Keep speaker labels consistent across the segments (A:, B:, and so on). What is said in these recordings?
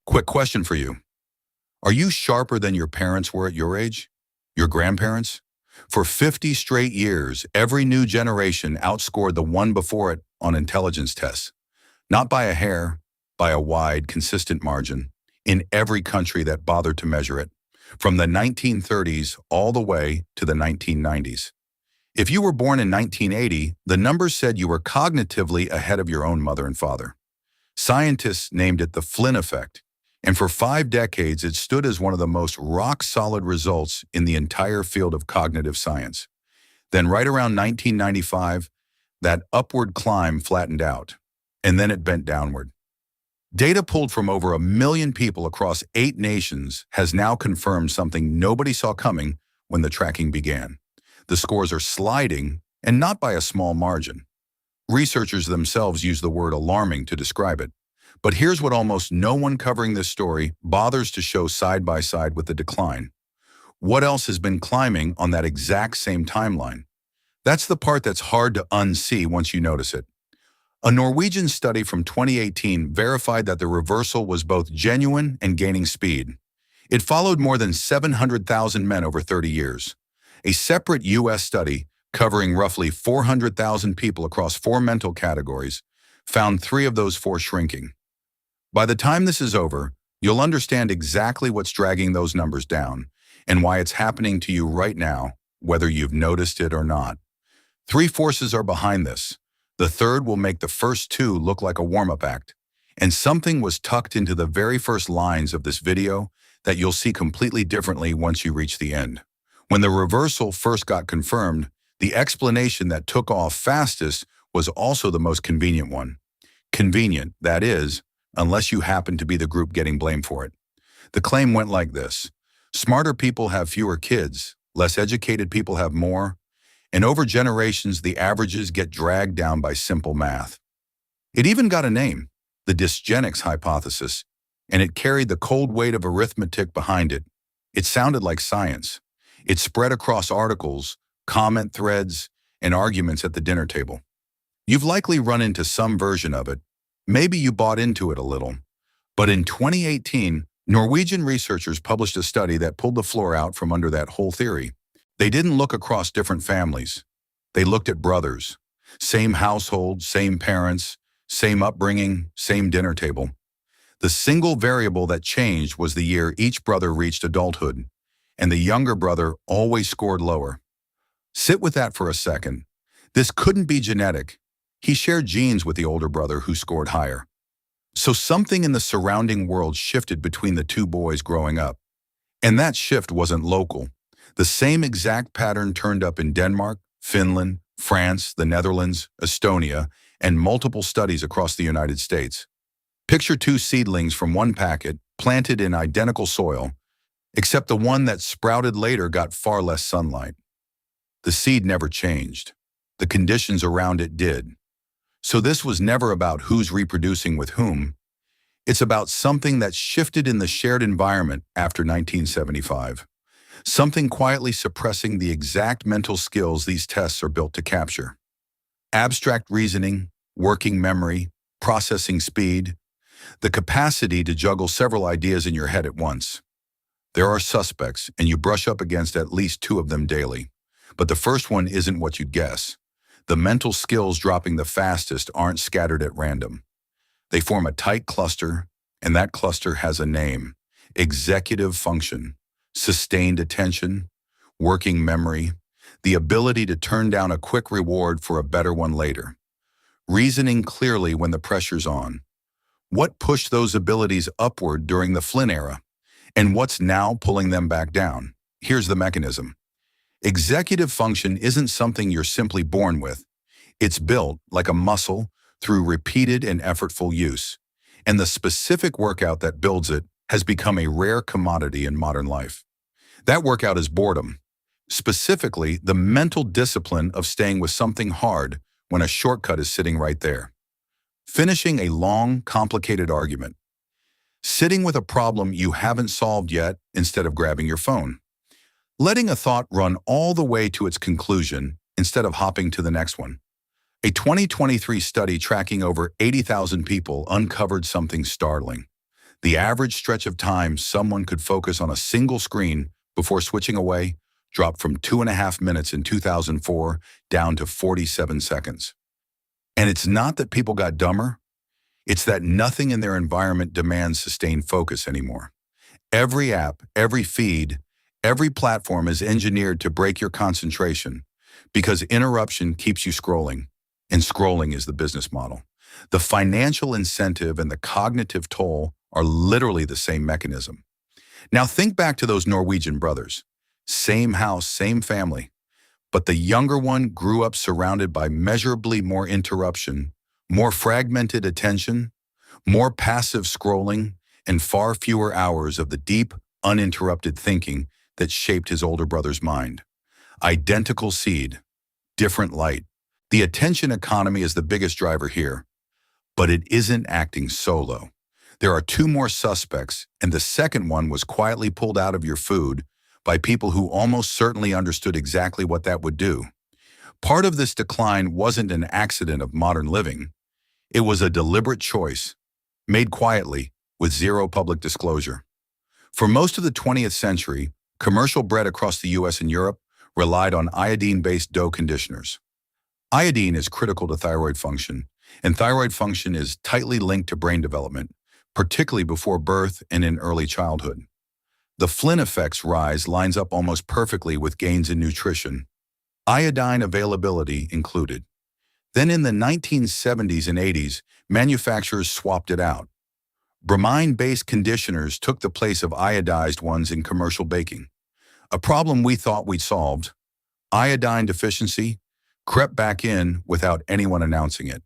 A: Quick question for you. Are you sharper than your parents were at your age? Your grandparents? For 50 straight years, every new generation outscored the one before it on intelligence tests. Not by a hair, by a wide, consistent margin, in every country that bothered to measure it, from the 1930s all the way to the 1990s. If you were born in 1980, the numbers said you were cognitively ahead of your own mother and father. Scientists named it the Flynn Effect, and for 5 decades it stood as one of the most rock-solid results in the entire field of cognitive science. Then right around 1995, that upward climb flattened out, and then it bent downward. Data pulled from over 1 million people across 8 nations has now confirmed something nobody saw coming when the tracking began. The scores are sliding, and not by a small margin. Researchers themselves use the word alarming to describe it. But here's what almost no one covering this story bothers to show side by side with the decline. What else has been climbing on that exact same timeline? That's the part that's hard to unsee once you notice it. A Norwegian study from 2018 verified that the reversal was both genuine and gaining speed. It followed more than 700,000 men over 30 years. A separate U.S. study, covering roughly 400,000 people across 4 mental categories, found 3 of those 4 shrinking. By the time this is over, you'll understand exactly what's dragging those numbers down and why it's happening to you right now, whether you've noticed it or not. 3 forces are behind this. The third will make the first 2 look like a warm-up act. And something was tucked into the very first lines of this video that you'll see completely differently once you reach the end. When the reversal first got confirmed, the explanation that took off fastest was also the most convenient one. Convenient, that is, unless you happen to be the group getting blamed for it. The claim went like this: smarter people have fewer kids, less educated people have more, and over generations the averages get dragged down by simple math. It even got a name, the dysgenics hypothesis, and it carried the cold weight of arithmetic behind it. It sounded like science. It spread across articles, comment threads, and arguments at the dinner table. You've likely run into some version of it. Maybe you bought into it a little. But in 2018, Norwegian researchers published a study that pulled the floor out from under that whole theory. They didn't look across different families. They looked at brothers. Same household, same parents, same upbringing, same dinner table. The single variable that changed was the year each brother reached adulthood, and the younger brother always scored lower. Sit with that for a second. This couldn't be genetic. He shared genes with the older brother who scored higher. So something in the surrounding world shifted between the 2 boys growing up. And that shift wasn't local. The same exact pattern turned up in Denmark, Finland, France, the Netherlands, Estonia, and multiple studies across the United States. Picture 2 seedlings from one packet, planted in identical soil, except the one that sprouted later got far less sunlight. The seed never changed. The conditions around it did. So this was never about who's reproducing with whom. It's about something that shifted in the shared environment after 1975. Something quietly suppressing the exact mental skills these tests are built to capture. Abstract reasoning, working memory, processing speed, the capacity to juggle several ideas in your head at once. There are suspects, and you brush up against at least 2 of them daily. But the first one isn't what you'd guess. The mental skills dropping the fastest aren't scattered at random. They form a tight cluster, and that cluster has a name: executive function, sustained attention, working memory, the ability to turn down a quick reward for a better one later, reasoning clearly when the pressure's on. What pushed those abilities upward during the Flynn era? And what's now pulling them back down? Here's the mechanism. Executive function isn't something you're simply born with. It's built, like a muscle, through repeated and effortful use. And the specific workout that builds it has become a rare commodity in modern life. That workout is boredom. Specifically, the mental discipline of staying with something hard when a shortcut is sitting right there. Finishing a long, complicated argument. Sitting with a problem you haven't solved yet instead of grabbing your phone. Letting a thought run all the way to its conclusion instead of hopping to the next one. A 2023 study tracking over 80,000 people uncovered something startling. The average stretch of time someone could focus on a single screen before switching away dropped from 2.5 minutes in 2004 down to 47 seconds. And it's not that people got dumber, it's that nothing in their environment demands sustained focus anymore. Every app, every feed, every platform is engineered to break your concentration because interruption keeps you scrolling, and scrolling is the business model. The financial incentive and the cognitive toll are literally the same mechanism. Now think back to those Norwegian brothers. Same house, same family. But the younger one grew up surrounded by measurably more interruption, more fragmented attention, more passive scrolling, and far fewer hours of the deep, uninterrupted thinking that shaped his older brother's mind. Identical seed, different light. The attention economy is the biggest driver here, but it isn't acting solo. There are two more suspects, and the second one was quietly pulled out of your food by people who almost certainly understood exactly what that would do. Part of this decline wasn't an accident of modern living. It was a deliberate choice, made quietly, with zero public disclosure. For most of the 20th century, commercial bread across the US and Europe relied on iodine-based dough conditioners. Iodine is critical to thyroid function, and thyroid function is tightly linked to brain development, particularly before birth and in early childhood. The Flynn Effect's rise lines up almost perfectly with gains in nutrition, iodine availability included. Then in the 1970s and 80s, manufacturers swapped it out. Bromine-based conditioners took the place of iodized ones in commercial baking. A problem we thought we'd solved, iodine deficiency, crept back in without anyone announcing it.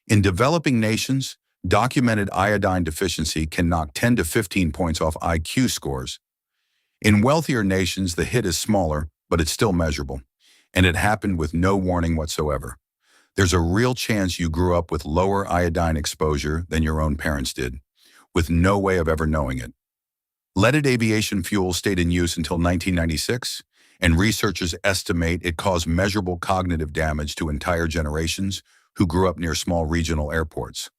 A: In developing nations, documented iodine deficiency can knock 10 to 15 points off IQ scores. In wealthier nations, the hit is smaller, but it's still measurable, and it happened with no warning whatsoever. There's a real chance you grew up with lower iodine exposure than your own parents did, with no way of ever knowing it. Leaded aviation fuel stayed in use until 1996, and researchers estimate it caused measurable cognitive damage to entire generations who grew up near small regional airports.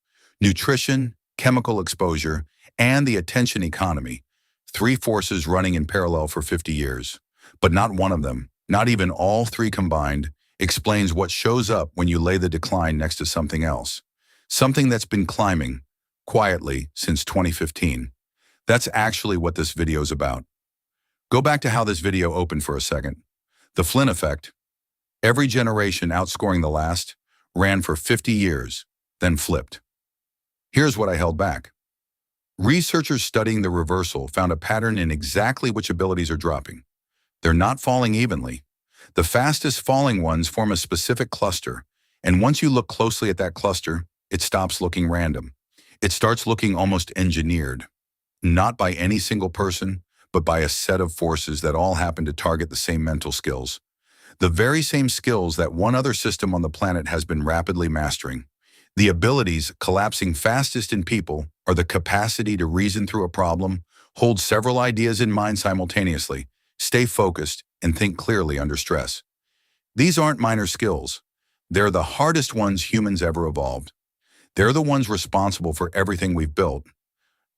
A: Nutrition, chemical exposure, and the attention economy, three forces running in parallel for 50 years. But not one of them, not even all three combined, explains what shows up when you lay the decline next to something else. Something that's been climbing, quietly, since 2015. That's actually what this video is about. Go back to how this video opened for a second. The Flynn Effect, every generation outscoring the last, ran for 50 years, then flipped. Here's what I held back. Researchers studying the reversal found a pattern in exactly which abilities are dropping. They're not falling evenly. The fastest falling ones form a specific cluster, and once you look closely at that cluster, it stops looking random. It starts looking almost engineered, not by any single person, but by a set of forces that all happen to target the same mental skills. The very same skills that one other system on the planet has been rapidly mastering. The abilities collapsing fastest in people are the capacity to reason through a problem, hold several ideas in mind simultaneously, stay focused, and think clearly under stress. These aren't minor skills. They're the hardest ones humans ever evolved. They're the ones responsible for everything we've built.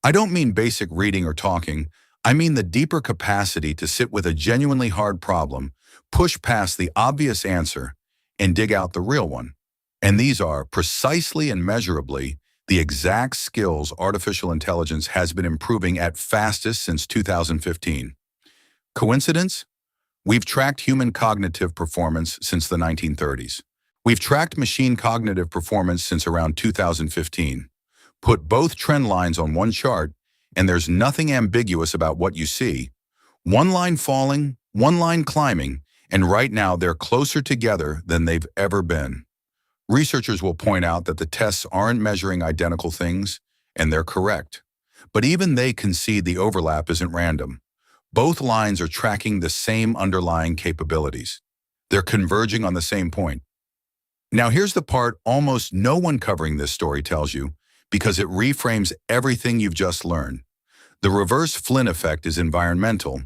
A: I don't mean basic reading or talking. I mean the deeper capacity to sit with a genuinely hard problem, push past the obvious answer, and dig out the real one. And these are, precisely and measurably, the exact skills artificial intelligence has been improving at fastest since 2015. Coincidence? We've tracked human cognitive performance since the 1930s. We've tracked machine cognitive performance since around 2015. Put both trend lines on one chart, and there's nothing ambiguous about what you see. One line falling, one line climbing, and right now they're closer together than they've ever been. Researchers will point out that the tests aren't measuring identical things, and they're correct. But even they concede the overlap isn't random. Both lines are tracking the same underlying capabilities. They're converging on the same point. Now here's the part almost no one covering this story tells you, because it reframes everything you've just learned. The reverse Flynn effect is environmental,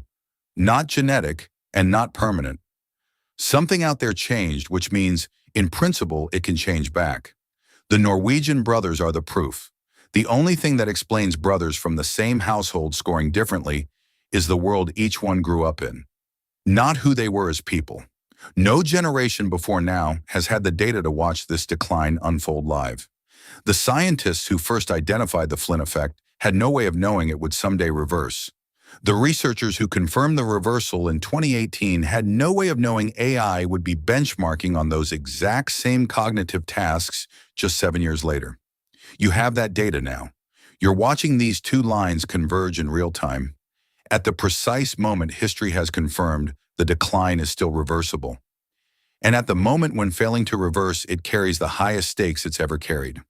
A: not genetic, and not permanent. Something out there changed, which means, in principle, it can change back. The Norwegian brothers are the proof. The only thing that explains brothers from the same household scoring differently is the world each one grew up in, not who they were as people. No generation before now has had the data to watch this decline unfold live. The scientists who first identified the Flynn effect had no way of knowing it would someday reverse. The researchers who confirmed the reversal in 2018 had no way of knowing AI would be benchmarking on those exact same cognitive tasks just 7 years later. You have that data now. You're watching these two lines converge in real time. At the precise moment history has confirmed the decline is still reversible. And at the moment when failing to reverse, it carries the highest stakes it's ever carried.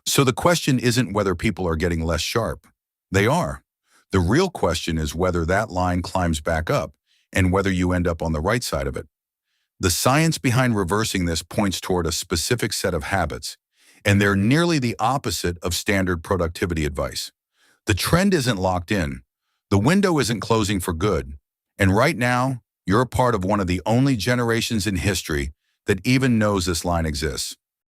A: So the question isn't whether people are getting less sharp. They are. The real question is whether that line climbs back up and whether you end up on the right side of it. The science behind reversing this points toward a specific set of habits, and they're nearly the opposite of standard productivity advice. The trend isn't locked in. The window isn't closing for good. And right now, you're a part of one of the only generations in history that even knows this line exists.